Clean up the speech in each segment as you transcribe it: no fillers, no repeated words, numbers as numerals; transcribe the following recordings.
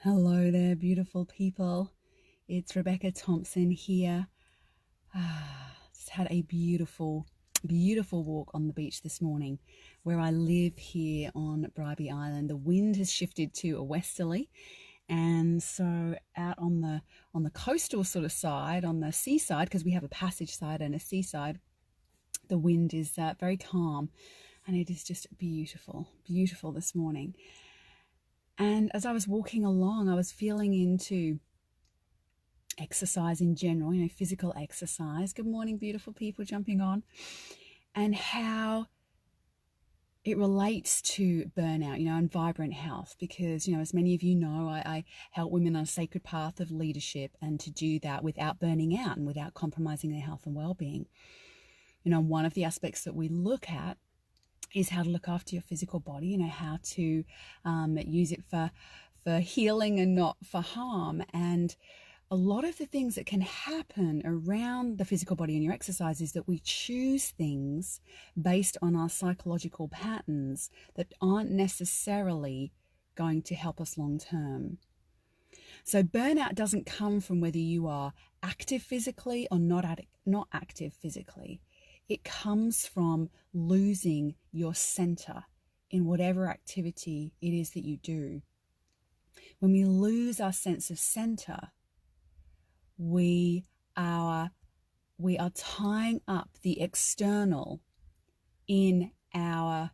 Hello there, beautiful people. It's Beks Thompson here. Just had a beautiful, beautiful walk on the beach this morning where I live here on Bribie Island. The wind has shifted to a westerly, and so out on the coastal sort of side, on the seaside, because we have a passage side and a seaside, the wind is very calm, and it is just beautiful, beautiful this morning. And as I was walking along, I was feeling into exercise in general, physical exercise. Good morning, beautiful people jumping on. And how it relates to burnout, and vibrant health. Because, as many of you know, I help women on a sacred path of leadership, and to do that without burning out and without compromising their health and well-being. One of the aspects that we look at is how to look after your physical body, how to use it for healing and not for harm. And a lot of the things that can happen around the physical body and your exercise is that we choose things based on our psychological patterns that aren't necessarily going to help us long term. So burnout doesn't come from whether you are active physically or not active physically. It comes from losing your center in whatever activity it is that you do. When we lose our sense of center, we are tying up the external in our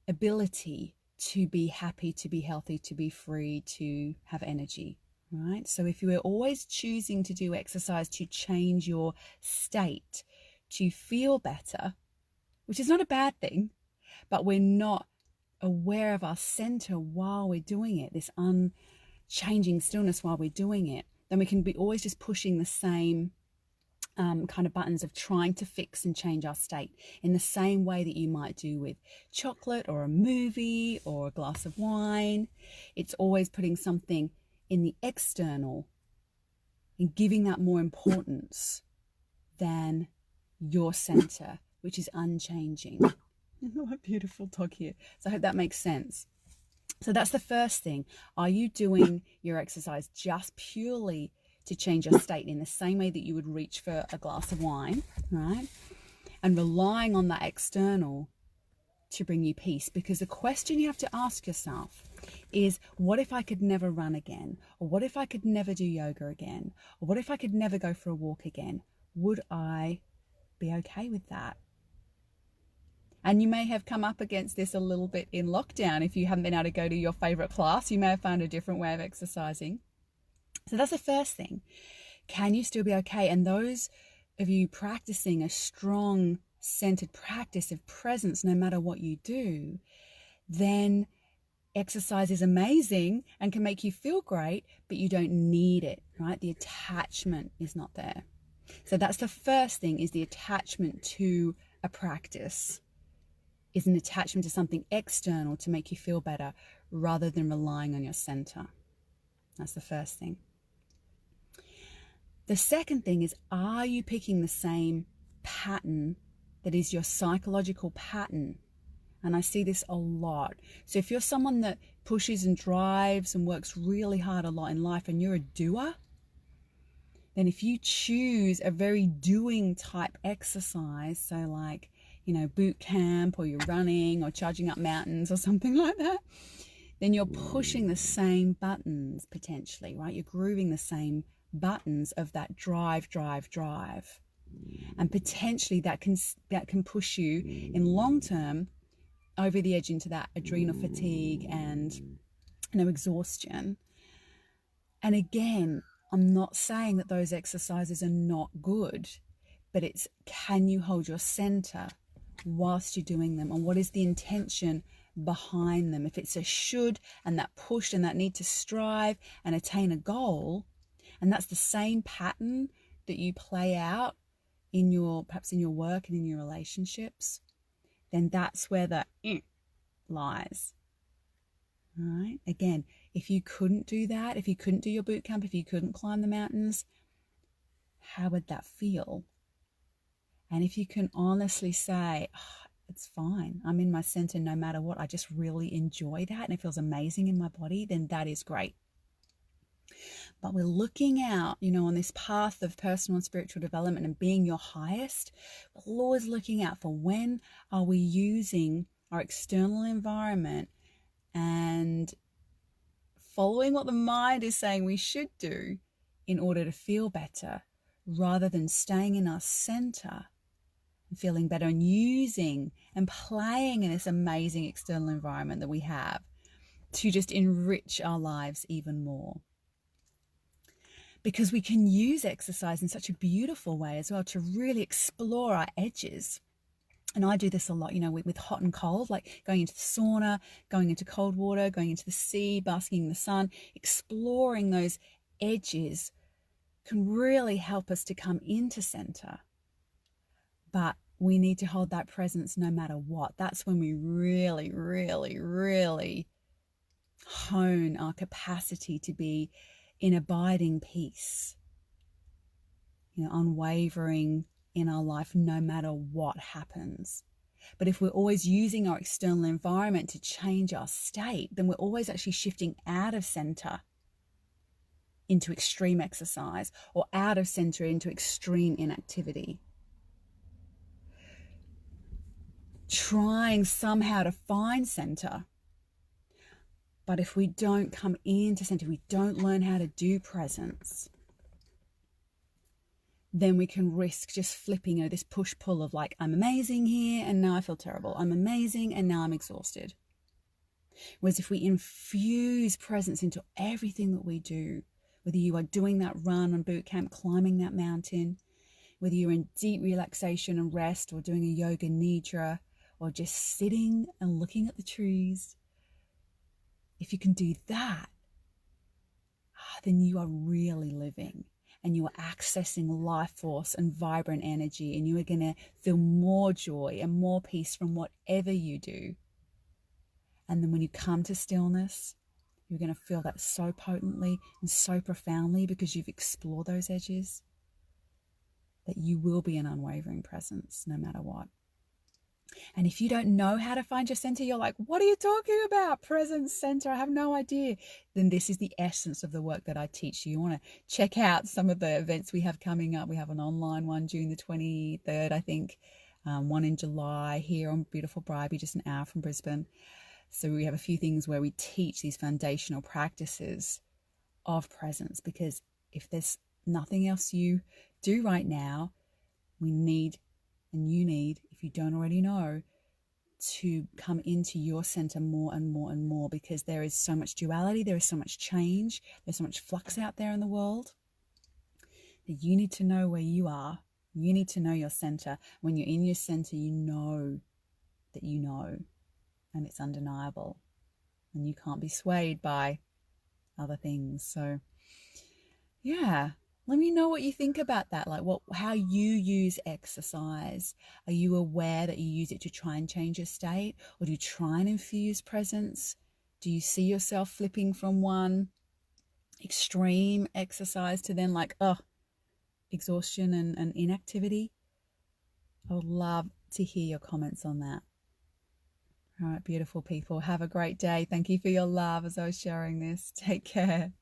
ability to be happy, to be healthy, to be free, to have energy, right? So if you are always choosing to do exercise to change your state, to feel better, which is not a bad thing, but we're not aware of our center while we're doing it, this unchanging stillness while we're doing it, then we can be always just pushing the same kind of buttons of trying to fix and change our state in the same way that you might do with chocolate or a movie or a glass of wine. It's always putting something in the external and giving that more importance than your center, which is unchanging. What a beautiful dog here. So I hope that makes sense. So that's the first thing. Are you doing your exercise just purely to change your state in the same way that you would reach for a glass of wine, right? And relying on that external to bring you peace? Because the question you have to ask yourself is, what if I could never run again? Or what if I could never do yoga again? Or what if I could never go for a walk again? Would I be okay with that? And you may have come up against this a little bit in lockdown. If you haven't been able to go to your favorite class, you may have found a different way of exercising. So that's the first thing. Can you still be okay? And those of you practicing a strong centered practice of presence, no matter what you do, then exercise is amazing and can make you feel great, but you don't need it, right? The attachment is not there. So that's the first thing, is the attachment to a practice is an attachment to something external to make you feel better rather than relying on your center. That's the first thing. The second thing is, are you picking the same pattern that is your psychological pattern? And I see this a lot. So if you're someone that pushes and drives and works really hard a lot in life and you're a doer, then if you choose a very doing type exercise, so like, boot camp, or you're running or charging up mountains or something like that, then you're pushing the same buttons potentially, right? You're grooving the same buttons of that drive. And potentially that can push you in long term over the edge into that adrenal fatigue and exhaustion. And again, I'm not saying that those exercises are not good, but it's, can you hold your center whilst you're doing them? And what is the intention behind them? If it's a should and that push and that need to strive and attain a goal, and that's the same pattern that you play out perhaps in your work and in your relationships, then that's where the lies. All right. Again, if you couldn't do that, if you couldn't do your boot camp, if you couldn't climb the mountains, how would that feel? And if you can honestly say, it's fine, I'm in my center no matter what, I just really enjoy that and it feels amazing in my body, then that is great. but we're looking out, on this path of personal and spiritual development and being your highest, we're always looking out for when are we using our external environment and following what the mind is saying we should do in order to feel better, rather than staying in our center and feeling better and using and playing in this amazing external environment that we have to just enrich our lives even more. Because we can use exercise in such a beautiful way as well to really explore our edges. And I do this a lot, with hot and cold, like going into the sauna, going into cold water, going into the sea, basking in the sun. Exploring those edges can really help us to come into center. But we need to hold that presence no matter what. That's when we really, really, really hone our capacity to be in abiding peace, unwavering in our life no matter what happens. But if we're always using our external environment to change our state, then we're always actually shifting out of center into extreme exercise, or out of center into extreme inactivity. Trying somehow to find center. But if we don't come into center, we don't learn how to do presence, then we can risk just flipping, this push-pull of like, I'm amazing here and now I feel terrible. I'm amazing and now I'm exhausted. Whereas if we infuse presence into everything that we do, whether you are doing that run on boot camp, climbing that mountain, whether you're in deep relaxation and rest, or doing a yoga nidra, or just sitting and looking at the trees, if you can do that, then you are really living. And you are accessing life force and vibrant energy, and you are going to feel more joy and more peace from whatever you do. And then when you come to stillness, you're going to feel that so potently and so profoundly, because you've explored those edges, that you will be an unwavering presence no matter what. And if you don't know how to find your center, you're like, what are you talking about? Presence, center, I have no idea. Then this is the essence of the work that I teach you. You want to check out some of the events we have coming up. We have an online one June the 23rd, I think, one in July here on beautiful Bribie, just an hour from Brisbane. So we have a few things where we teach these foundational practices of presence, because if there's nothing else you do right now, we need, and you need, if you don't already know, to come into your center more and more and more, because there is so much duality, there is so much change, there's so much flux out there in the world, that you need to know where you are. You need to know your center. When you're in your center, you know that you know, and it's undeniable, and you can't be swayed by other things. So yeah, let me know what you think about that, like how you use exercise. Are you aware that you use it to try and change your state, or do you try and infuse presence? Do you see yourself flipping from one extreme exercise to then exhaustion and inactivity? I would love to hear your comments on that. All right, beautiful people, have a great day. Thank you for your love as I was sharing this. Take care.